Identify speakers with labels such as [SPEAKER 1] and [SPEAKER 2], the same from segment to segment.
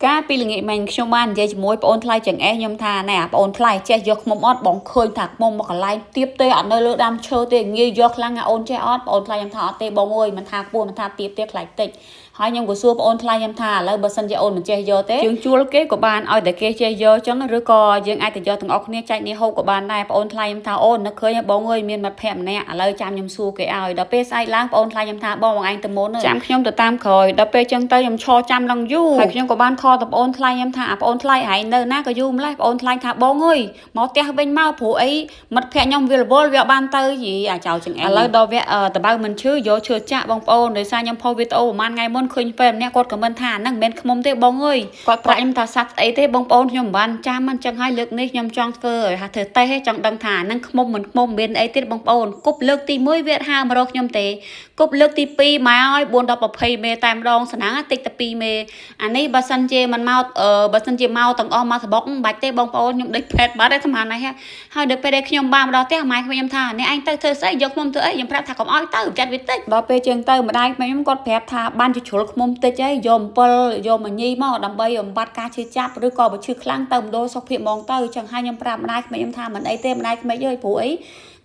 [SPEAKER 1] ការពីល្ងាចមិញខ្ញុំបាននិយាយជាមួយប្អូនថ្លៃចង្អេះខ្ញុំថាណែប្អូនថ្លៃចេះយកខ្មុំអត់បងឃើញថាខ្មុំមកកន្លែងទៀបទេអត់នៅលើដើមឈើទេងាយយកខ្លាំងណាអូនចេះអត់ប្អូនថ្លៃខ្ញុំថាអត់ទេបងអើយមិនថាពោះមិនថាទៀបទេខ្លាចតិចហើយខ្ញុំក៏សួរប្អូនថ្លៃខ្ញុំថាឥឡូវបើសិនជាអូនមិនចេះយកទេយើងជួលគេក៏បានឲ្យតែគេចេះយកចឹងឬក៏យើងអាចទៅយកទាំងអស់គ្នាចែកនេះហូបក៏បានដែរប្អូនថ្លៃខ្ញុំថាអូននឹកឃើញបងអើយមានមិត្តភក្តិម្នាក់ឥឡូវចាំខ្ញុំសួរគេឲ្យដល់ពេលស្អែកឡើងប្អូនថ្លៃខ្ញុំថាបងឯងទៅមុនចាំខ្ញុំទៅតាមក្រោយដល់ពេលចឹងទៅខ្ញុំឈរចាំឡើងយូរហើយខ្ញុំក៏បានខលទៅប្អូនថ្លៃខ្ញុំថាប្អូនថ្លៃឯងនៅណាក៏យូរម្លេះប្អូនថ្លៃថាបងអើយមកផ្ទះវិញមកព្រោះអីមិត្តភក្តិខ្ញុំវារវល់វាបានទៅយីអាចោចង្អែឥឡូវដល់វគ្គតបៅមិនឈឺយកឈើចាក់បងប្អូនដោយសារខ្ញុំផុសវីដេអូប្រហែលថ្ងៃមុនឃើញពេលម្នាក់គាត់ខមមិនថាហ្នឹងមិនមែនខ្មុំទេបងអើយគាត់ប្រាក់ខ្ញុំថាសាច់ស្អីទេបងប្អូនខ្ញុំមិនបានចាំមិនចឹងហើយលើកនេះខ្ញុំចង់ធ្វើឲ្យថាធ្វើតេស្តចង់ដឹងថាហ្នឹងខ្មុំមិនខ្មុំមានអីទៀតបងប្អូនគប់លើកទី1វាហាមរកខ្ញុំទេគប់លើកទី2មកឲ្យ4ដល់20មេតែម្ដងស្នាតិចតែ2មេអានេះបើសិនជាមិនមកបើសិនជាមកទាំងអស់មកសបុកមិនបាច់ទេបងប្អូនខ្ញុំដេកពេទ្យបាត់ហើយស្មានហើយហើយដល់ពេលដែលខ្ញុំបានមកដល់ផ្ទះម៉ែខ្ញុំថាអ្នកឯងទៅធ្វើស្អីយកខ្មុំធ្វើអីខ្ញុំប្រាប់ថាកុំឲ្យទៅចាត់វាតិចដល់ពេលជាងទៅម្ដាយខ្ញុំគាត់ប្រាប់ថាបានជាជ្រុលខ្មុំតិចហើយយកអំពិលយកមញីមកដើម្បីបំបត្តិការឈឺចាប់ឬក៏បើឈឺខ្លាំងទៅមដូរសុខភាពហ្មងទៅចឹងហើយខ្ញុំប្រាប់ម្ដាយខ្ញុំថាមិនអីទេម្ដាយខ្ញុំអើយព្រោះអី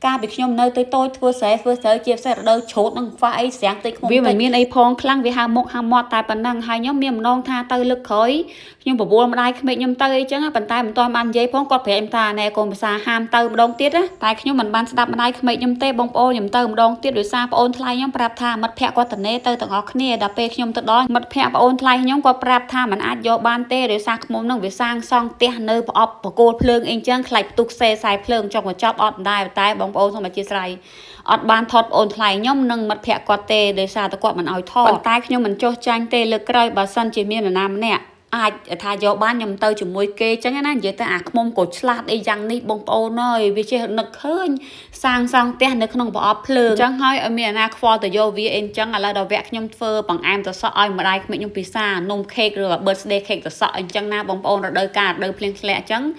[SPEAKER 1] ការពីខ្ញុំនៅទៅតូចធ្វើស្រែជាពិសេសរដូវច្រូតនឹងខ្វះអីស្រាំងតិចខ្មុំវាមិនមានអីផងខ្លាំងវាហាមុខហាមាត់តែប៉ុណ្ណឹងហើយខ្ញុំមានម្ដងថាទៅលើកក្រោយខ្ញុំបបួលម្ដាយក្មេកខ្ញុំទៅអីចឹងប៉ុន្តែមិនទាន់បាននិយាយផងគាត់ប្រាប់ខ្ញុំថាណែកូនភាសាហាមទៅម្ដងទៀតណាតែខ្ញុំមិនបានស្ដាប់ម្ដាយក្មេកខ្ញុំទេបងប្អូនខ្ញុំទៅម្ដងទៀតដោយសារប្អូនថ្លៃខ្ញុំប្រាប់ថាមិត្តភក្តិគាត់តនេទៅទាំងអស់គ្នាដល់ពេលខ្ញុំទៅដល់មិត្តភក្តិប្អូនថ្លៃខ្ញុំគាត់ប្រាប់ថាមិនអាចយកបានទេដោយសារខ្មុំនឹងវាសាងសង់ផ្ទះនៅប្រអប់បកគោលភ្លើងអីចឹងខ្លាចផ្ទុះខ្សែខ្សែភ្លើងចុងកញ្ចប់អត់ដែរតែបងប្អូនសូមអធិស្ឋានអត់បានថតប្អូនថ្លៃខ្ញុំនិងមិត្តភក្តិគាត់ទេដោយសារតែគាត់មិនអោយថតប៉ុន្តែខ្ញុំមិនចោះចាញ់ទេលើកក្រោយបើសិនជាមាននរណាម្នាក់អាចថាយកបានខ្ញុំទៅជាមួយគេចឹងណានិយាយទៅអាខ្មុំក៏ឆ្លាតអីយ៉ាងនេះបងប្អូនអើយវាចេះនឹកឃើញសាងសង់ផ្ទះនៅក្នុងប្រអប់ភ្លើងចឹងហើយឲ្យមានអាណាខ្វល់ទៅយកវាអីចឹងឥឡូវដល់វគ្គខ្ញុំធ្វើបង្អែមទៅសក់ឲ្យម្ដាយក្មេកខ្ញុំពិសានំខេកឬ birthday cake ទៅសក់អីចឹងណាបងប្អូនរដូវកាលរដូវភ្លៀងធ្លាក់ចឹង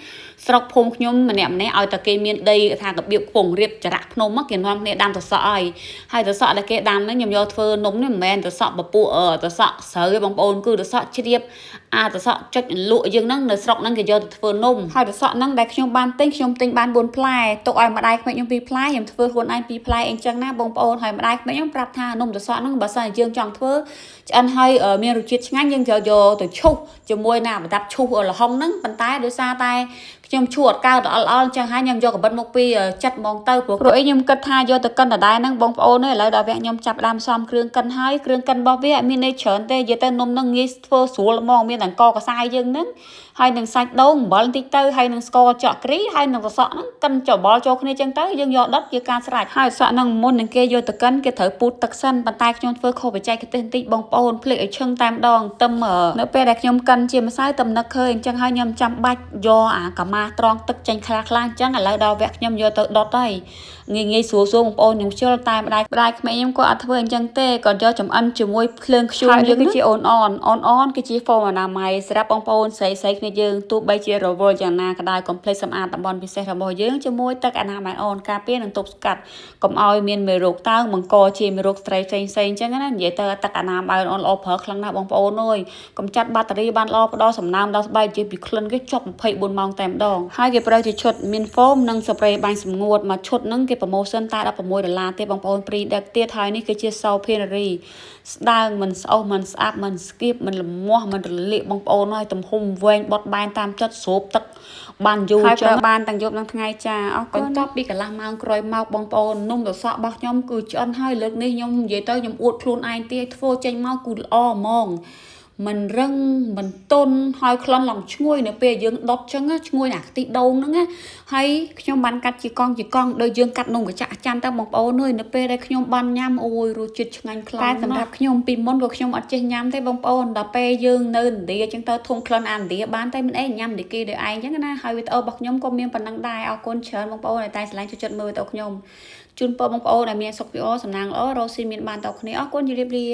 [SPEAKER 1] ស្រុកភូមិខ្ញុំម្នាក់ឲ្យតែគេមានដីថារបៀបខ្ពង់រៀបចរៈភ្នំគេនាំគ្នាដាំទៅសក់ហើយទៅសក់ដែលគេដាំហ្នឹងខ្ញុំយកធ្វើនំនេះមិនមែនទៅសក់ពពួកទៅសក់ស្រូវទេបងប្អូនគឺទៅសក់ជ្រាបទៅសក់ចុចលក់យើងហ្នឹងនៅស្រុកហ្នឹងគេយកទៅធ្វើនំហើយទៅសក់ហ្នឹងដែលខ្ញុំបានទិញខ្ញុំទិញបាន4ផ្លែទុកឲ្យម្ដាយក្មេកខ្ញុំ2ផ្លែខ្ញុំធ្វើខ្លួនឯង2ផ្លែអីចឹងណាបងប្អូនហើយម្ដាយក្មេកខ្ញុំប្រាប់ថានំទៅសក់ហ្នឹងបើសិនជាយើងចង់ធ្វើឆ្អិនហើយមានរសជាតិឆ្ងាញ់យើងយកទៅឈូសជាមួយណាប្រដាប់ឈូសលហុងហ្នឹងប៉ុន្តែដោយសារតែខ្ញុំឈួរអត់កើទៅអល់អញ្ចឹងហើយខ្ញុំយកកបិតមកពីចិត្តហ្មងទៅព្រោះអីខ្ញុំគិតថាយកទៅកិនដដែលហ្នឹងបងប្អូនឥឡូវដល់វគ្គខ្ញុំចាប់ដើមសំគ្រឿងកិនហើយគ្រឿងកិនរបស់វាអត់មានន័យច្រើនទេនិយាយទៅនំហ្នឹងងាយធ្វើស្រួលហ្មងមានតែកកសាយយើងហ្នឹងហើយនឹងសាច់ដូងអំបិលបន្តិចទៅហើយនឹងស្ករចក់គ្រីហើយនឹងសសក់ហ្នឹងកិនច្របល់ចូលគ្នាចឹងទៅយើងយកដុតជាការស្រេចហើយសក់ហ្នឹងមុននឹងគេយកទៅកិនគេត្រូវពូតទឹកសិនប៉ុន្តែខ្ញុំធ្វើខុសបច្ចេកទេសបន្តិចបងប្អូនភ្លេចឲ្យឈឹងតែម្ដងទឹមនៅពេលដែលខ្ញុំកិនជាម្សៅទំនឹកឃើញអញ្ចឹងហើយខ្ញុំចាំបាច់យកអាកាម៉ាត្រង់ទឹកចេញខ្លះអញ្ចឹងឥឡូវដល់វគ្គខ្ញុំយកទៅដុតហើយងាយស្រួលបងប្អូនខ្ញុំខ្ជិលតែម្ដាយក្មេកខ្ញុំក៏អត់ធ្វើអញ្ចឹងទេគាត់យកចំអិនជាមួយភ្លើងខ្ជូរយើងគឺជាអូនអនគឺជាហ្វូមអនាម័យសម្រាប់បងប្អូនស្រីគ្នាយើងទោះបីជារវល់យ៉ាងណាក៏ដោយកុំភ្លេចសម្អាតតំបន់ពិសេសរបស់យើងជាមួយទឹកអនាម័យអូនការពារនិងទប់ស្កាត់កុំឲ្យមានមេរោគតើបង្កជាមេរោគស្ត្រីផ្សេងអញ្ចឹងណានិយាយទៅទឹកអនាម័យអូនល្អប្រើខ្លាំងណាស់បងប្អូនអើយកុំចាត់បាក់តេរីបានល្អផ្ដល់សំណើមដល់ស្បែកជាពីក្លិនគេជាប់24ម៉ោងតែម្ដងហើយគេប្រើជាឈុតមានហ្វូមនិងស្ប្រេបាញ់សម្ងួតមួយឈុតហ្នឹងគេប្រម៉ូសិនតែ$16ទេបងប្អូនព្រីដឹកទៀតហើយនេះគឺជាសោភានារីស្ដើងមិនស្អុះមិនស្អាប់មិនស្គៀបមិនល្មាស់មិនរលាកបងប្អូនហើយទំហំវែងបត់បែនតាមចិត្តស្រូបទឹកបានយូរចឹងបានទាំងយប់ទាំងថ្ងៃចាអរគុណបន្ទាប់ពីកន្លះម៉ោងក្រោយមកបងប្អូននំសសក់របស់ខ្ញុំគឺឆ្អិនហើយលើកនេះខ្ញុំនិយាយទៅខ្ញុំអួតខ្លួនឯងទៀតធ្វើចេញមកគឺល្អហ្មងមិនរឹងមិនទន់ហើយក្លិនឡើងឈ្ងុយនៅពេលយើងដុតចឹងឈ្ងុយអាខ្ទិះដូងហ្នឹងណាហើយខ្ញុំបានកាត់ជាកង់ដោយយើងកាត់នំកញ្ចាក់ចាន់ទៅបងប្អូនអើយនៅពេលដែលខ្ញុំបានញ៉ាំអូយរសជាតិឆ្ងាញ់ខ្លាំងតែសម្រាប់ខ្ញុំពីមុនក៏ខ្ញុំអត់ចេះញ៉ាំទេបងប្អូនដល់ពេលយើងនៅឥណ្ឌាចឹងទៅធំក្លិនអាឥណ្ឌាបានតែមិនអីញ៉ាំដូចគេដោយឯងចឹងណាហើយវីដេអូរបស់ខ្ញុំក៏មានប៉ុណ្ណឹងដែរអរគុណច្រើនបងប្អូនតែស្រឡាញ់ជួយចិត្តមើលវីដេអូខ្ញុំជូនពរបងប្អូនដែលមានសុខភាពល្អសំណាងល្អរកស៊ីមានបានតគ្នាអរគុណជម្រាបលា